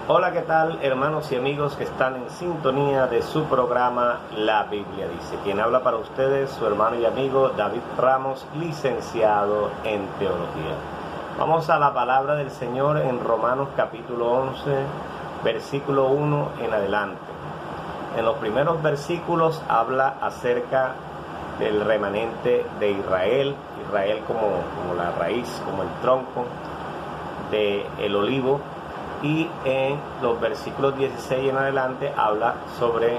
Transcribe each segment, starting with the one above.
Hola, ¿qué tal, hermanos y amigos que están en sintonía de su programa La Biblia Dice? Quien habla para ustedes, su hermano y amigo David Ramos, licenciado en Teología. Vamos a la palabra del Señor en Romanos capítulo 11, versículo 1 en adelante. En los primeros versículos habla acerca del remanente de Israel como la raíz, como el tronco del olivo. Y en los versículos 16 en adelante habla sobre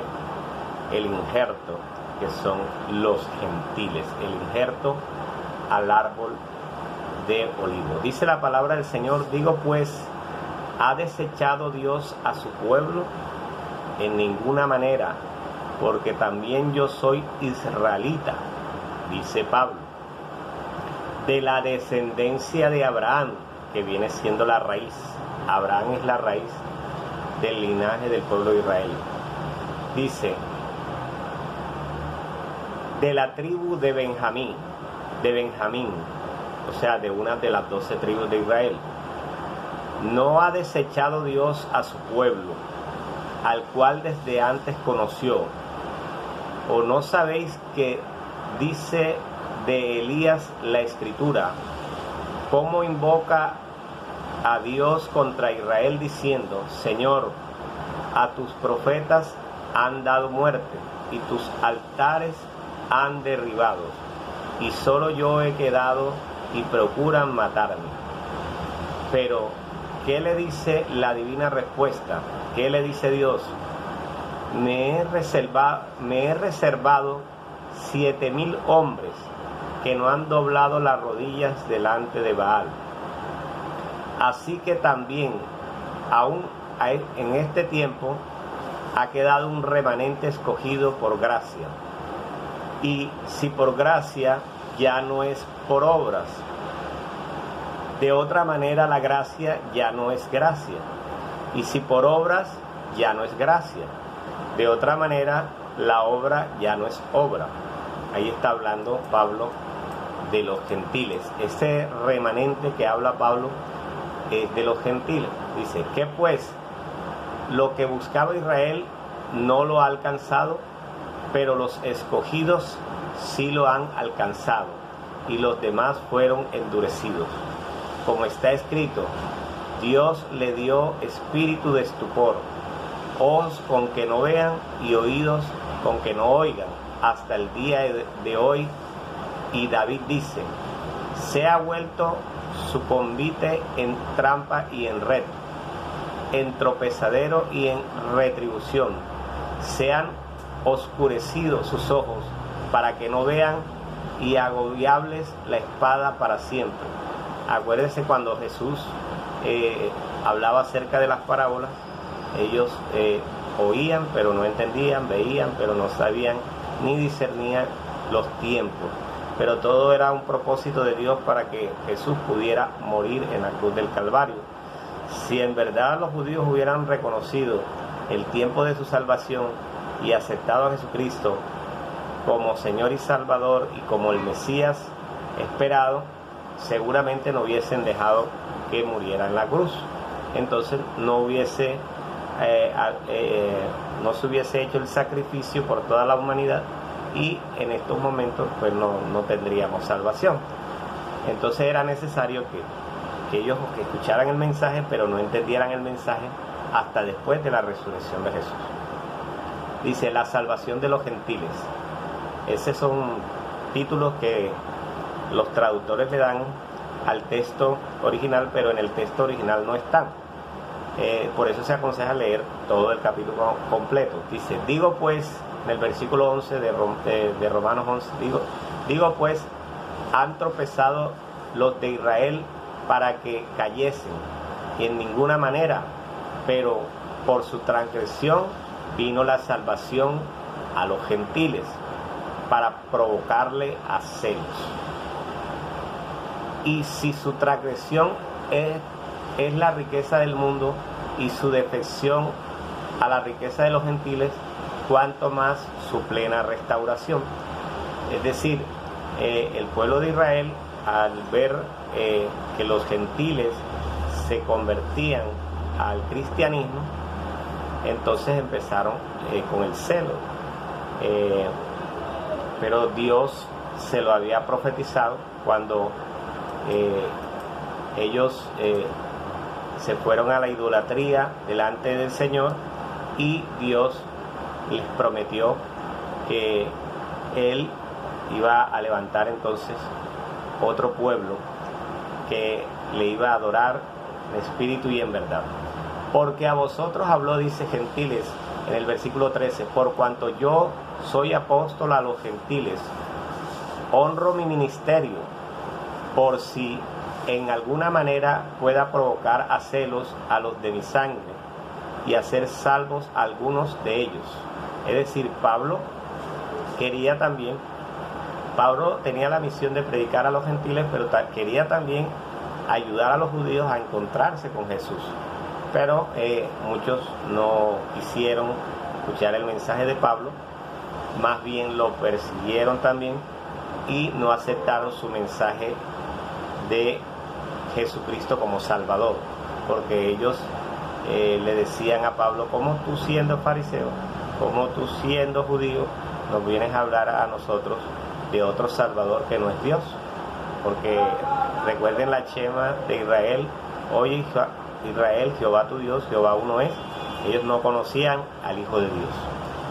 el injerto, que son los gentiles, el injerto al árbol de olivo. Dice la palabra del Señor: digo pues, ¿ha desechado Dios a su pueblo? En ninguna manera, porque también yo soy israelita, dice Pablo, de la descendencia de Abraham, que viene siendo la raíz. Abraham es la raíz del linaje del pueblo de Israel. Dice, de la tribu de Benjamín, o sea, de una de las 12 tribus de Israel. No ha desechado Dios a su pueblo, al cual desde antes conoció. ¿O no sabéis que dice de Elías la Escritura, cómo invoca a Dios contra Israel diciendo: Señor, a tus profetas han dado muerte y tus altares han derribado, y solo yo he quedado y procuran matarme? Pero ¿qué le dice la divina respuesta? ¿Qué le dice Dios? Me he reservado 7,000 hombres que no han doblado las rodillas delante de Baal. Así que también, aún en este tiempo, ha quedado un remanente escogido por gracia. Y si por gracia, ya no es por obras. De otra manera, la gracia ya no es gracia. Y si por obras, ya no es gracia. De otra manera, la obra ya no es obra. Ahí está hablando Pablo de los gentiles. Ese remanente que habla Pablo de los gentiles. Dice, ¿qué pues? Lo que buscaba Israel no lo ha alcanzado, pero los escogidos sí lo han alcanzado, y los demás fueron endurecidos. Como está escrito, Dios le dio espíritu de estupor, ojos con que no vean y oídos con que no oigan, hasta el día de hoy. Y David dice, se ha vuelto su convite en trampa y en red, en tropezadero y en retribución. Se han oscurecido sus ojos para que no vean, y agobiables la espada para siempre. Acuérdense cuando Jesús hablaba acerca de las parábolas, ellos oían pero no entendían, veían pero no sabían ni discernían los tiempos. Pero todo era un propósito de Dios para que Jesús pudiera morir en la cruz del Calvario. Si en verdad los judíos hubieran reconocido el tiempo de su salvación y aceptado a Jesucristo como Señor y Salvador y como el Mesías esperado, seguramente no hubiesen dejado que muriera en la cruz. Entonces no se hubiese hecho el sacrificio por toda la humanidad, y en estos momentos pues no tendríamos salvación. Entonces era necesario que ellos escucharan el mensaje, pero no entendieran el mensaje hasta después de la resurrección de Jesús. Dice, la salvación de los gentiles. Esos son títulos que los traductores le dan al texto original, pero en el texto original no están. Por eso se aconseja leer todo el capítulo completo. Dice, digo pues, en el versículo 11 de Romanos 11, digo pues, han tropezado los de Israel para que cayesen, y en ninguna manera, pero por su transgresión vino la salvación a los gentiles, para provocarle a celos. Y si su transgresión es la riqueza del mundo, y su defección a la riqueza de los gentiles, cuanto más su plena restauración. Es decir, el pueblo de Israel, al ver que los gentiles se convertían al cristianismo, entonces empezaron con el celo. Pero Dios se lo había profetizado cuando ellos se fueron a la idolatría delante del Señor, y Dios les prometió que Él iba a levantar entonces otro pueblo que le iba a adorar en espíritu y en verdad. Porque a vosotros habló, dice, gentiles, en el versículo 13, por cuanto yo soy apóstol a los gentiles, honro mi ministerio, por si en alguna manera pueda provocar a celos a los de mi sangre y hacer salvos a algunos de ellos. Es decir, Pablo tenía la misión de predicar a los gentiles, pero quería también ayudar a los judíos a encontrarse con Jesús. Pero muchos no quisieron escuchar el mensaje de Pablo, más bien lo persiguieron también y no aceptaron su mensaje de Jesucristo como Salvador, porque ellos le decían a Pablo: ¿cómo tú, siendo fariseo, cómo tú, siendo judío, nos vienes a hablar a nosotros de otro Salvador que no es Dios? Porque recuerden la chema de Israel: oye Israel, Jehová tu Dios, Jehová uno es. Ellos no conocían al Hijo de Dios.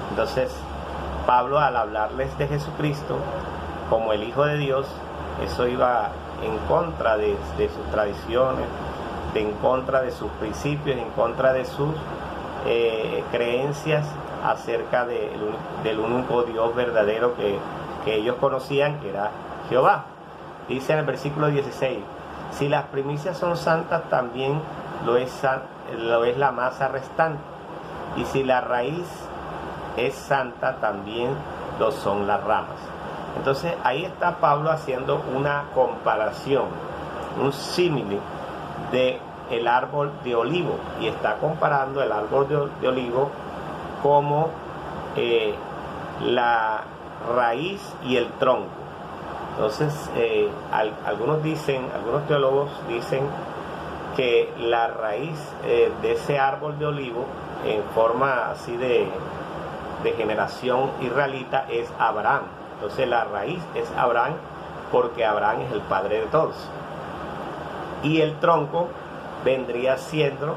Entonces Pablo, al hablarles de Jesucristo como el Hijo de Dios, eso iba en contra de sus tradiciones, en contra de sus principios, en contra de sus creencias acerca del único Dios verdadero que ellos conocían, que era Jehová. Dice en el versículo 16: si las primicias son santas, también lo es la masa restante, y si la raíz es santa, también lo son las ramas. Entonces ahí está Pablo haciendo una comparación, un símil de el árbol de olivo, y está comparando el árbol de olivo como la raíz y el tronco. Entonces algunos teólogos dicen que la raíz de ese árbol de olivo, en forma así de generación israelita, es Abraham. Entonces la raíz es Abraham, porque Abraham es el padre de todos, y el tronco vendría siendo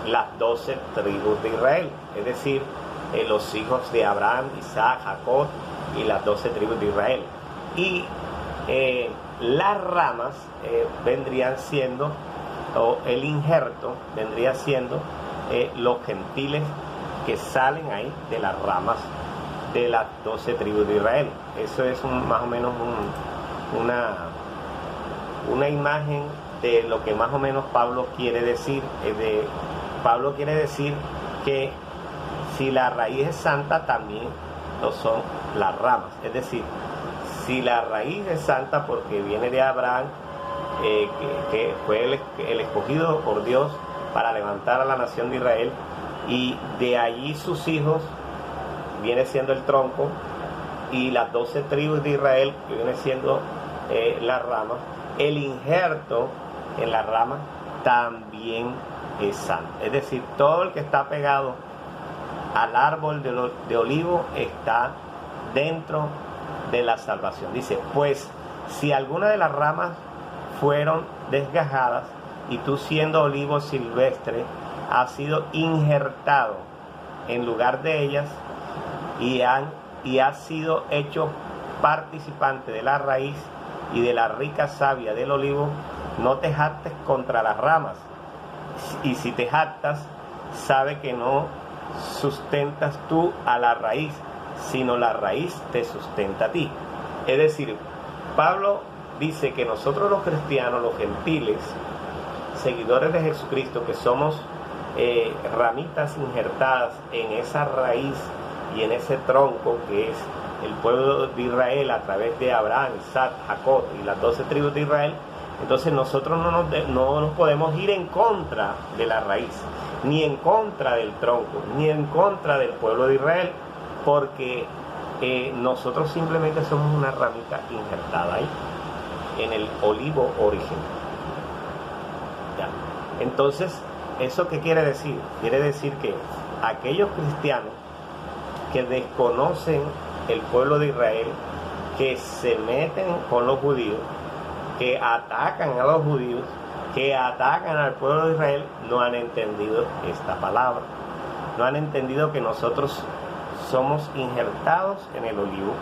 las 12 tribus de Israel, es decir, los hijos de Abraham, Isaac, Jacob y las 12 tribus de Israel. Y las ramas vendrían siendo, o el injerto vendría siendo los gentiles que salen ahí de las ramas de las 12 tribus de Israel. Eso es más o menos una imagen de lo que más o menos Pablo quiere decir. Pablo quiere decir que si la raíz es santa, también lo son las ramas. Es decir, si la raíz es santa porque viene de Abraham, que fue el escogido por Dios para levantar a la nación de Israel, y de allí sus hijos, viene siendo el tronco, y las 12 tribus de Israel, que viene siendo las ramas, el injerto en la rama también es santo. Es decir, todo el que está pegado al árbol de olivo está dentro de la salvación. Dice: pues si alguna de las ramas fueron desgajadas, y tú, siendo olivo silvestre, has sido injertado en lugar de ellas, y has sido hecho participante de la raíz y de la rica savia del olivo, no te jactes contra las ramas, y si te jactas, sabe que no sustentas tú a la raíz, sino la raíz te sustenta a ti. Es decir, Pablo dice que nosotros los cristianos, los gentiles, seguidores de Jesucristo, que somos ramitas injertadas en esa raíz y en ese tronco que es el pueblo de Israel a través de Abraham, Isaac, Jacob y las 12 tribus de Israel. Entonces nosotros no nos podemos ir en contra de la raíz, ni en contra del tronco, ni en contra del pueblo de Israel, porque nosotros simplemente somos una ramita injertada ahí en el olivo original. Ya. Entonces, ¿eso qué quiere decir? Quiere decir que aquellos cristianos que desconocen el pueblo de Israel, que se meten con los judíos, que atacan a los judíos, que atacan al pueblo de Israel, no han entendido esta palabra. No han entendido que nosotros somos injertados en el olivo,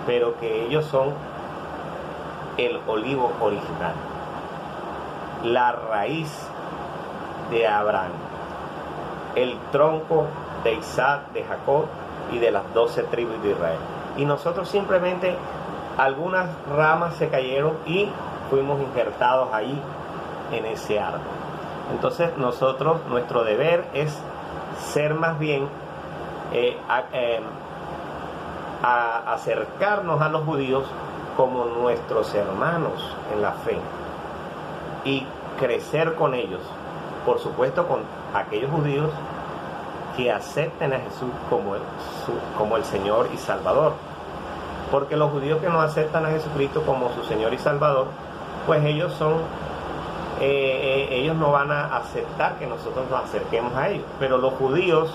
pero que ellos son el olivo original, la raíz de Abraham, el tronco de Isaac, de Jacob y de las 12 tribus de Israel. Y nosotros simplemente, algunas ramas se cayeron y fuimos injertados ahí en ese árbol. Entonces nosotros, nuestro deber es ser más bien acercarnos a los judíos como nuestros hermanos en la fe y crecer con ellos, por supuesto con aquellos judíos que acepten a Jesús como el Señor y Salvador, porque los judíos que no aceptan a Jesucristo como su Señor y Salvador, pues ellos no van a aceptar que nosotros nos acerquemos a ellos. Pero los judíos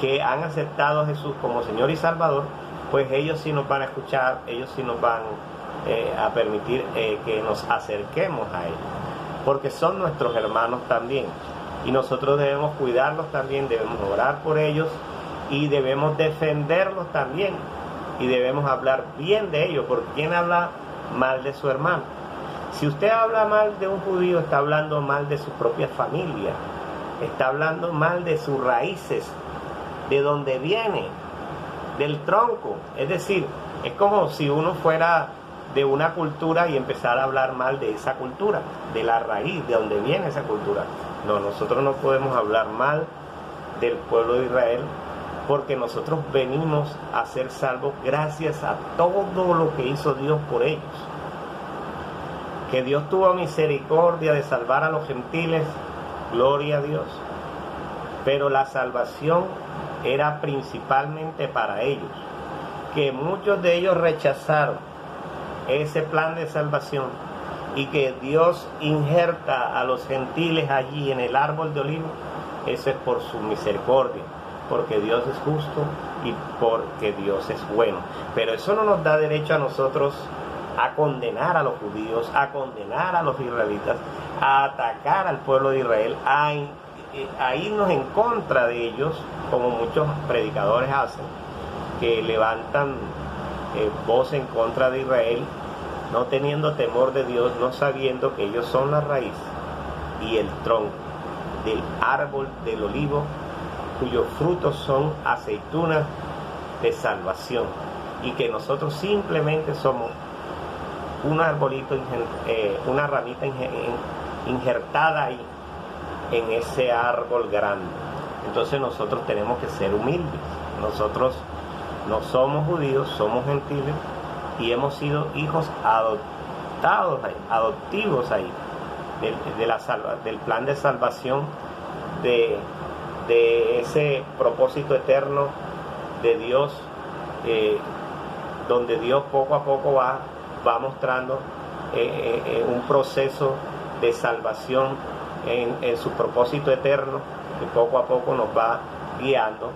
que han aceptado a Jesús como Señor y Salvador, pues ellos sí nos van a escuchar, ellos sí nos van a permitir que nos acerquemos a ellos, porque son nuestros hermanos también, y nosotros debemos cuidarlos también, debemos orar por ellos y debemos defenderlos también, y debemos hablar bien de ellos, porque ¿quién habla mal de su hermano? Si usted habla mal de un judío, está hablando mal de su propia familia, está hablando mal de sus raíces, de donde viene, del tronco. Es decir, es como si uno fuera de una cultura y empezara a hablar mal de esa cultura, de la raíz, de donde viene esa cultura. No, nosotros no podemos hablar mal del pueblo de Israel, porque nosotros venimos a ser salvos gracias a todo lo que hizo Dios por ellos. Que Dios tuvo misericordia de salvar a los gentiles, gloria a Dios. Pero la salvación era principalmente para ellos, que muchos de ellos rechazaron ese plan de salvación, y que Dios injerta a los gentiles allí en el árbol de olivo. Eso es por su misericordia, porque Dios es justo y porque Dios es bueno. Pero eso no nos da derecho a nosotros a condenar a los judíos, a condenar a los israelitas, a atacar al pueblo de Israel, a irnos en contra de ellos, como muchos predicadores hacen, que levantan voz en contra de Israel, no teniendo temor de Dios, no sabiendo que ellos son la raíz y el tronco del árbol del olivo, cuyos frutos son aceitunas de salvación, y que nosotros simplemente somos un arbolito, una ramita injertada ahí en ese árbol grande. Entonces nosotros tenemos que ser humildes. Nosotros no somos judíos, somos gentiles, y hemos sido hijos adoptivos ahí, del plan de salvación, de ese propósito eterno de Dios, donde Dios poco a poco va mostrando un proceso de salvación en su propósito eterno, que poco a poco nos va guiando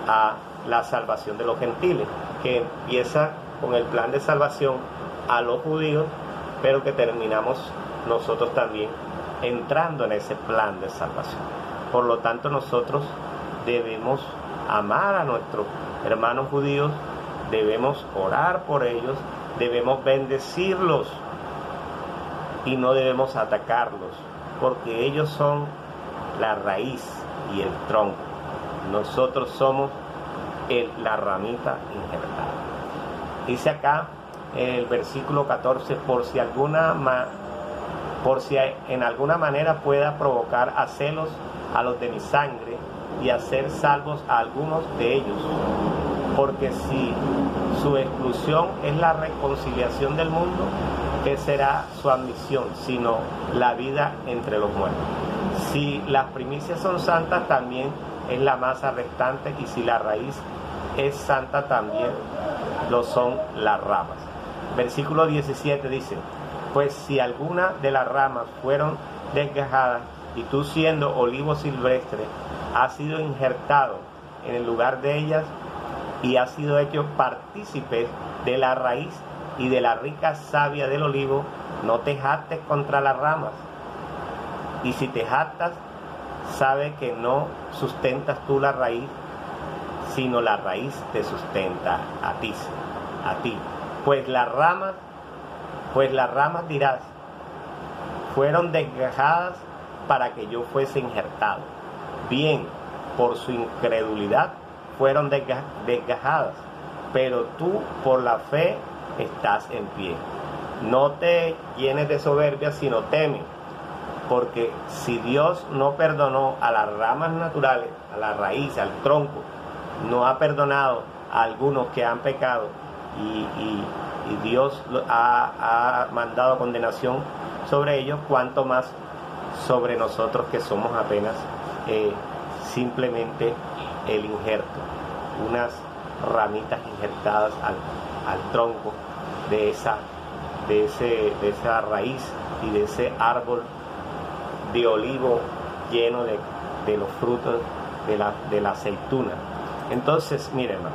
a la salvación de los gentiles, que empieza con el plan de salvación a los judíos, pero que terminamos nosotros también entrando en ese plan de salvación. Por lo tanto, nosotros debemos amar a nuestros hermanos judíos, debemos orar por ellos, debemos bendecirlos y no debemos atacarlos, porque ellos son la raíz y el tronco. Nosotros somos la ramita injertada. Dice acá el versículo 14, por si en alguna manera pueda provocar a celos a los de mi sangre y hacer salvos a algunos de ellos, porque si su exclusión es la reconciliación del mundo, ¿qué será su admisión sino la vida entre los muertos? Si las primicias son santas, también es la masa restante, y si la raíz es santa, también lo son las ramas. Versículo 17 dice: Pues si alguna de las ramas fueron desgajadas y tú siendo olivo silvestre has sido injertado en el lugar de ellas y has sido hecho partícipe de la raíz y de la rica savia del olivo, no te jactes contra las ramas. Y si te jactas, sabe que no sustentas tú la raíz, sino la raíz te sustenta a ti. Pues las ramas dirás, fueron desgajadas para que yo fuese injertado. Bien, por su incredulidad fueron desgajadas, pero tú por la fe estás en pie. No te llenes de soberbia, sino teme, porque si Dios no perdonó a las ramas naturales, a la raíz, al tronco, no ha perdonado a algunos que han pecado y Dios ha mandado condenación sobre ellos, cuanto más sobre nosotros que somos apenas simplemente el injerto, unas ramitas injertadas al tronco de esa raíz y de ese árbol de olivo lleno de los frutos de la aceituna. Entonces, miren, hermano,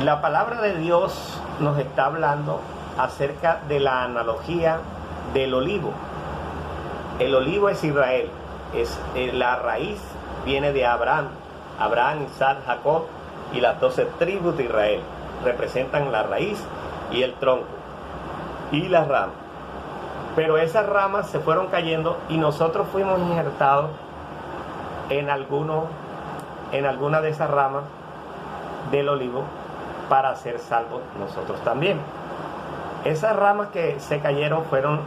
la palabra de Dios nos está hablando acerca de la analogía del olivo. El olivo es Israel, la raíz viene de Abraham, Isaac, Jacob y las 12 tribus de Israel. Representan la raíz y el tronco y las ramas. Pero esas ramas se fueron cayendo y nosotros fuimos injertados en alguna de esas ramas del olivo para ser salvos nosotros también. Esas ramas que se cayeron fueron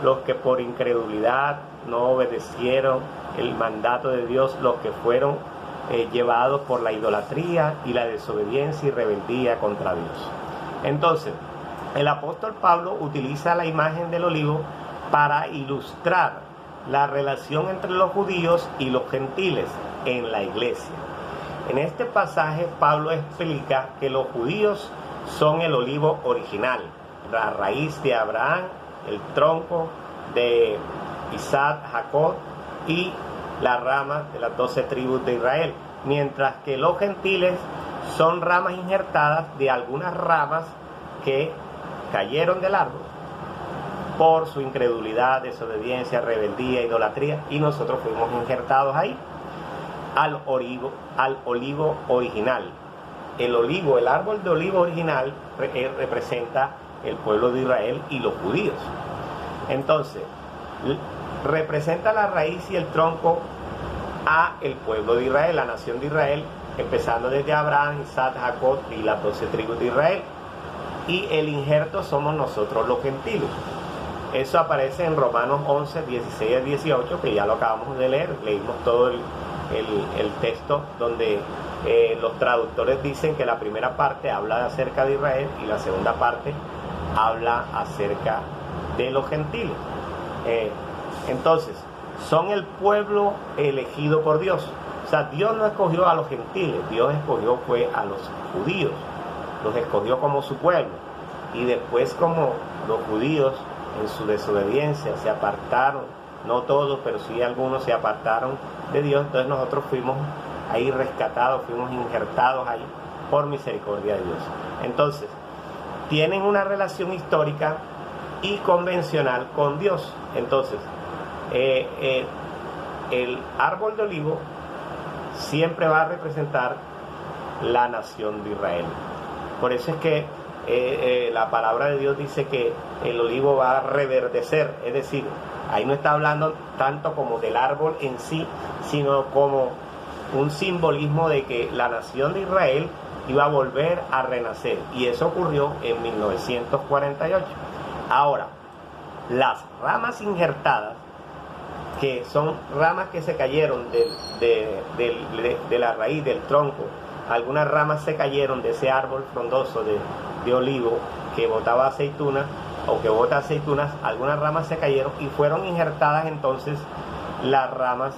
los que por incredulidad no obedecieron el mandato de Dios, los que fueron llevados por la idolatría y la desobediencia y rebeldía contra Dios. Entonces, el apóstol Pablo utiliza la imagen del olivo para ilustrar la relación entre los judíos y los gentiles en la iglesia. En este pasaje Pablo explica que los judíos son el olivo original, la raíz de Abraham, el tronco de Isaac, Jacob y la rama de las 12 tribus de Israel, mientras que los gentiles son ramas injertadas de algunas ramas que cayeron del árbol por su incredulidad, desobediencia, rebeldía, idolatría, y nosotros fuimos injertados ahí al olivo original. El olivo, el árbol de olivo original representa el pueblo de Israel y los judíos. Entonces, representa la raíz y el tronco a el pueblo de Israel, la nación de Israel, empezando desde Abraham, Isaac, Jacob y las 12 tribus de Israel. Y el injerto somos nosotros los gentiles. Eso aparece en Romanos 11, 16 al 18, que ya lo acabamos de leer. Leímos todo el texto donde los traductores dicen que la primera parte habla acerca de Israel y la segunda parte habla acerca de los gentiles. Entonces, son el pueblo elegido por Dios. O sea, Dios no escogió a los gentiles, Dios escogió fue a los judíos. Los escogió como su pueblo. Y después, como los judíos en su desobediencia se apartaron, no todos, pero sí algunos se apartaron de Dios, entonces nosotros fuimos ahí rescatados, fuimos injertados ahí por misericordia de Dios. Entonces, tienen una relación histórica y convencional con Dios. Entonces, el árbol de olivo siempre va a representar la nación de Israel. Por eso es que la palabra de Dios dice que el olivo va a reverdecer, es decir, ahí no está hablando tanto como del árbol en sí, sino como un simbolismo de que la nación de Israel iba a volver a renacer, y eso ocurrió en 1948. Ahora, las ramas injertadas, que son ramas que se cayeron de la raíz, del tronco, algunas ramas se cayeron de ese árbol frondoso de olivo que botaba aceitunas o que bota aceitunas, algunas ramas se cayeron y fueron injertadas entonces las ramas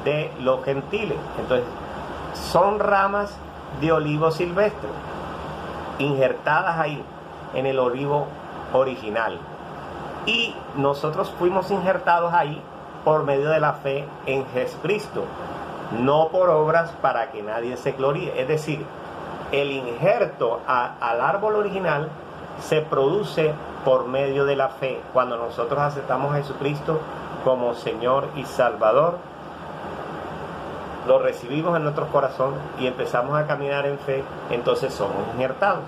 de los gentiles. Entonces, son ramas de olivo silvestre. injertadas ahí en el olivo original. Y nosotros fuimos injertados ahí por medio de la fe en Jesucristo, no por obras para que nadie se gloríe. Es decir, el injerto al árbol original se produce por medio de la fe. Cuando nosotros aceptamos a Jesucristo como Señor y Salvador, lo recibimos en nuestro corazón y empezamos a caminar en fe, entonces somos injertados.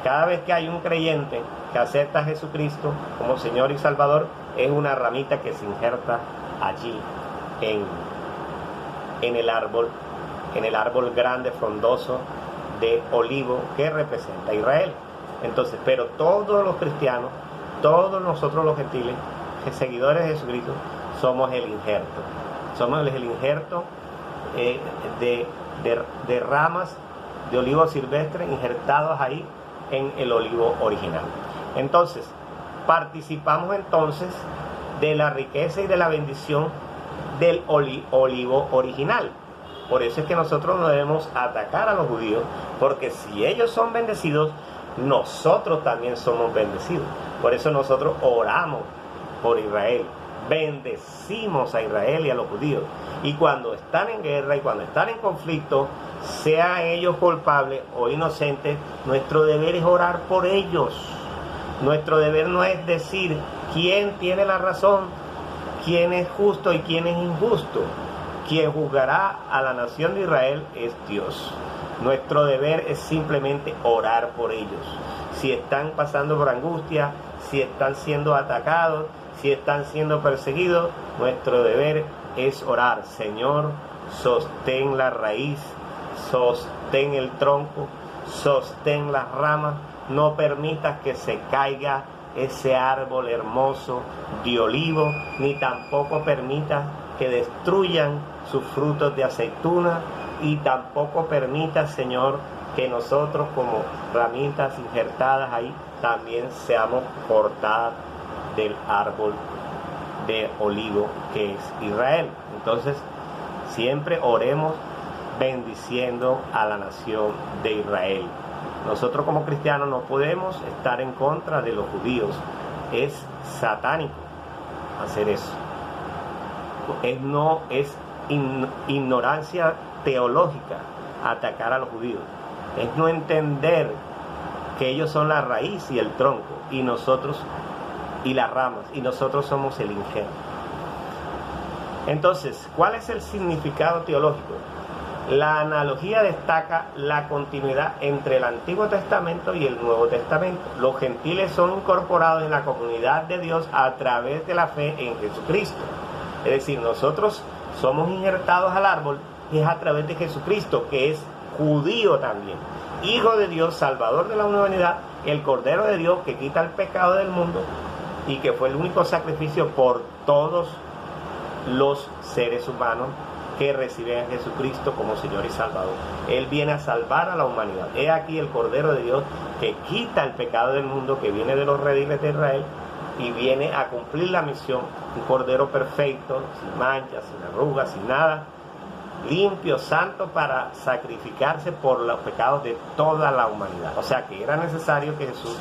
Cada vez que hay un creyente que acepta a Jesucristo como Señor y Salvador, es una ramita que se injerta allí en el árbol grande, frondoso de olivo que representa a Israel. Entonces, pero todos los cristianos, todos nosotros los gentiles, seguidores de Jesucristo, somos el injerto. Somos el injerto de ramas de olivo silvestre injertados ahí en el olivo original. Entonces, participamos entonces de la riqueza y de la bendición del olivo original. Por eso es que nosotros no debemos atacar a los judíos, porque si ellos son bendecidos, nosotros también somos bendecidos. Por eso nosotros oramos por Israel, bendecimos a Israel y a los judíos. Y cuando están en guerra y cuando están en conflicto, sean ellos culpables o inocentes, nuestro deber es orar por ellos. Nuestro deber no es decir quién tiene la razón, quién es justo y quién es injusto. Quien juzgará a la nación de Israel es Dios. Nuestro deber es simplemente orar por ellos. Si están pasando por angustia, si están siendo atacados, si están siendo perseguidos, nuestro deber es orar. Señor, sostén la raíz, sostén el tronco, sostén las ramas, no permitas que se caiga ese árbol hermoso de olivo, ni tampoco permitas que destruyan sus frutos de aceituna, y tampoco permitas, Señor, que nosotros como ramitas injertadas ahí también seamos cortadas del árbol de olivo que es Israel. Entonces, siempre oremos bendiciendo a la nación de Israel. Nosotros como cristianos no podemos estar en contra de los judíos. Es satánico hacer eso. Es ignorancia teológica atacar a los judíos. Es no entender que ellos son la raíz y el tronco, y nosotros y las ramas, y nosotros somos el injerto. Entonces, ¿cuál es el significado teológico? La analogía destaca la continuidad entre el Antiguo Testamento y el Nuevo Testamento. Los gentiles son incorporados en la comunidad de Dios a través de la fe en Jesucristo. Es decir, nosotros somos injertados al árbol y es a través de Jesucristo, que es judío también, Hijo de Dios, Salvador de la humanidad, el Cordero de Dios que quita el pecado del mundo y que fue el único sacrificio por todos los seres humanos que reciben a Jesucristo como Señor y Salvador. Él viene a salvar a la humanidad. He aquí el Cordero de Dios que quita el pecado del mundo, que viene de los rediles de Israel y viene a cumplir la misión. Un Cordero perfecto, sin manchas, sin arrugas, sin nada, limpio, santo, para sacrificarse por los pecados de toda la humanidad. O sea que era necesario que Jesús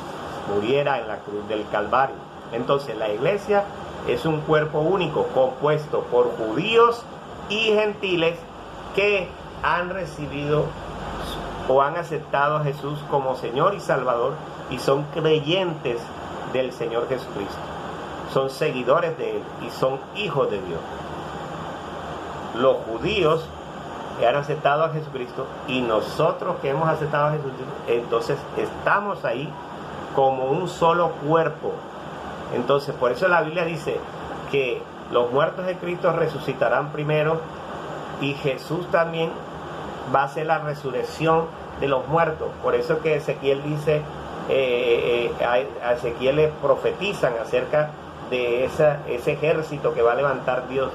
muriera en la cruz del Calvario. Entonces la iglesia es un cuerpo único compuesto por judíos y gentiles que han recibido o han aceptado a Jesús como Señor y Salvador y son creyentes del Señor Jesucristo. Son seguidores de Él y son hijos de Dios. Los judíos que han aceptado a Jesucristo y nosotros que hemos aceptado a Jesucristo, entonces estamos ahí como un solo cuerpo. Entonces, por eso la Biblia dice que los muertos de Cristo resucitarán primero y Jesús también va a ser la resurrección de los muertos. Por eso que Ezequiel dice, a Ezequiel le profetizan acerca de ese ejército que va a levantar Dios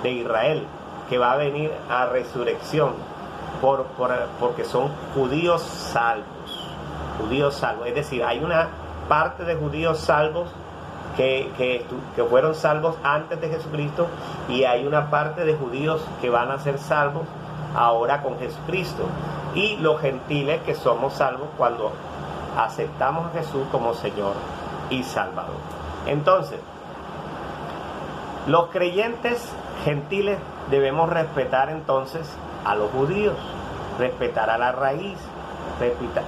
de Israel, que va a venir a resurrección, porque son judíos salvos. Judíos salvos, es decir, hay una parte de judíos salvos que fueron salvos antes de Jesucristo, y hay una parte de judíos que van a ser salvos ahora con Jesucristo, y los gentiles que somos salvos cuando aceptamos a Jesús como Señor y Salvador. Entonces, los creyentes gentiles debemos respetar entonces a los judíos, respetar a la raíz,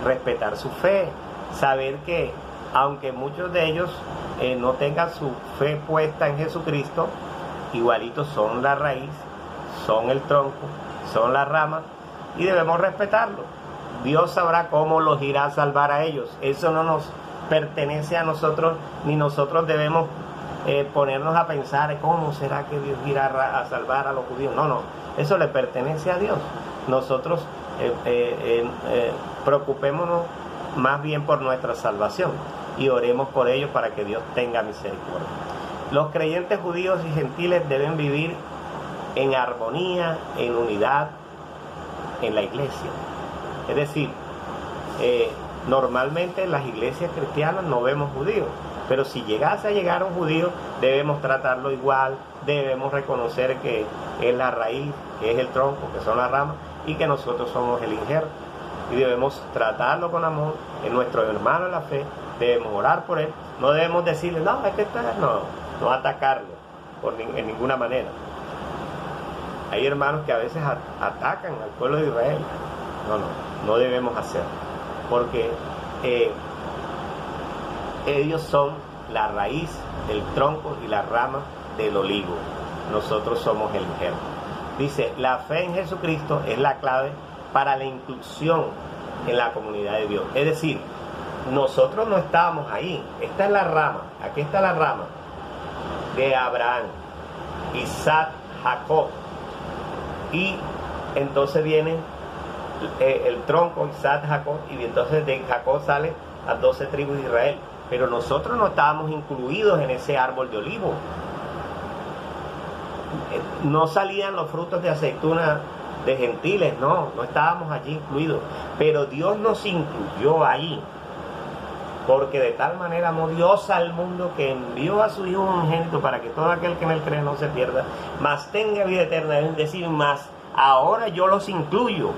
respetar su fe, saber que aunque muchos de ellos no tengan su fe puesta en Jesucristo, igualitos son la raíz, son el tronco, son las ramas, y debemos respetarlo. Dios sabrá cómo los irá a salvar a ellos. Eso no nos pertenece a nosotros, ni nosotros debemos ponernos a pensar cómo será que Dios irá a salvar a los judíos. No, eso le pertenece a Dios. Nosotros preocupémonos más bien por nuestra salvación y oremos por ellos para que Dios tenga misericordia. Los creyentes judíos y gentiles deben vivir en armonía, en unidad, en la iglesia. Es decir, normalmente en las iglesias cristianas no vemos judíos, pero si llegase a llegar un judío, debemos tratarlo igual, debemos reconocer que es la raíz, que es el tronco, que son las ramas, y que nosotros somos el injerto. Y debemos tratarlo con amor, es nuestro hermano en la fe, debemos orar por él, no debemos decirle, no, es que no atacarlo en ninguna manera. Hay hermanos que a veces atacan al pueblo de Israel. No debemos hacerlo, porque ellos son la raíz, el tronco y la rama del olivo. Nosotros somos el injerto. Dice, la fe en Jesucristo es la clave para la inclusión en la comunidad de Dios. Es decir, nosotros no estábamos ahí. Esta es la rama, aquí está la rama de Abraham, Isaac, Jacob. Y entonces viene el tronco, Isaac, Jacob, y entonces de Jacob sale las 12 tribus de Israel. Pero nosotros no estábamos incluidos en ese árbol de olivo. No salían los frutos de aceituna de gentiles, no estábamos allí incluidos. Pero Dios nos incluyó ahí, porque de tal manera amó Dios al mundo que envió a su Hijo unigénito para que todo aquel que en él cree no se pierda, mas tenga vida eterna. Es decir, más ahora yo los incluyo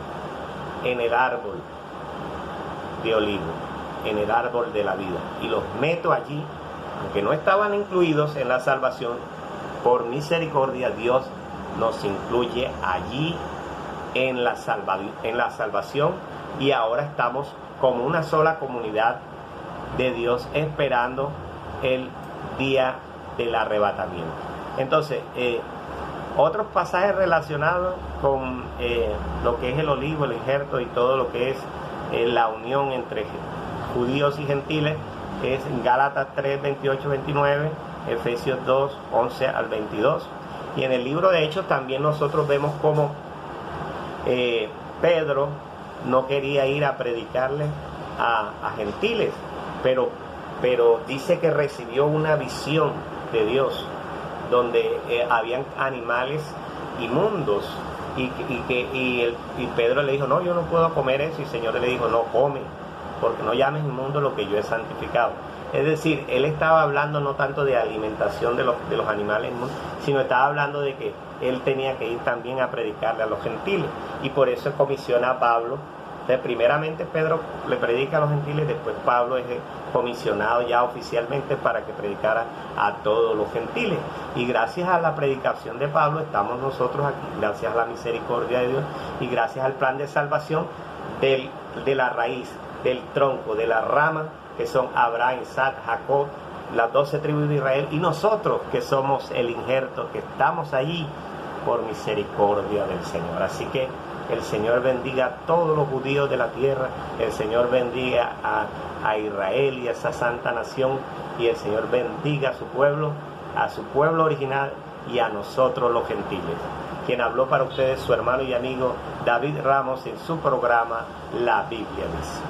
en el árbol de olivo, en el árbol de la vida, y los meto allí, aunque no estaban incluidos en la salvación. Por misericordia Dios nos incluye allí en la salvación, y ahora estamos como una sola comunidad de Dios esperando el día del arrebatamiento. Entonces, otros pasajes relacionados con lo que es el olivo, el injerto y todo lo que es la unión entre judíos y gentiles es Gálatas 3, 28, 29, Efesios 2, 11 al 22. Y en el libro de Hechos también nosotros vemos cómo Pedro no quería ir a predicarle a gentiles, pero dice que recibió una visión de Dios donde habían animales inmundos y Pedro le dijo, no, yo no puedo comer eso, y el Señor le dijo, no, come, porque no llames inmundo lo que yo he santificado. Es decir, él estaba hablando no tanto de alimentación de los animales inmundos, sino estaba hablando de que él tenía que ir también a predicarle a los gentiles, y por eso comisiona a Pablo. Entonces, primeramente Pedro le predica a los gentiles, después Pablo es comisionado ya oficialmente para que predicara a todos los gentiles. Y gracias a la predicación de Pablo estamos nosotros aquí, gracias a la misericordia de Dios y gracias al plan de salvación de la raíz, del tronco, de la rama, que son Abraham, Isaac, Jacob, las 12 tribus de Israel, y nosotros que somos el injerto, que estamos allí por misericordia del Señor. Así que el Señor bendiga a todos los judíos de la tierra, el Señor bendiga a Israel y a esa santa nación, y el Señor bendiga a su pueblo original y a nosotros los gentiles. Quien habló para ustedes, su hermano y amigo David Ramos, en su programa La Biblia Dice.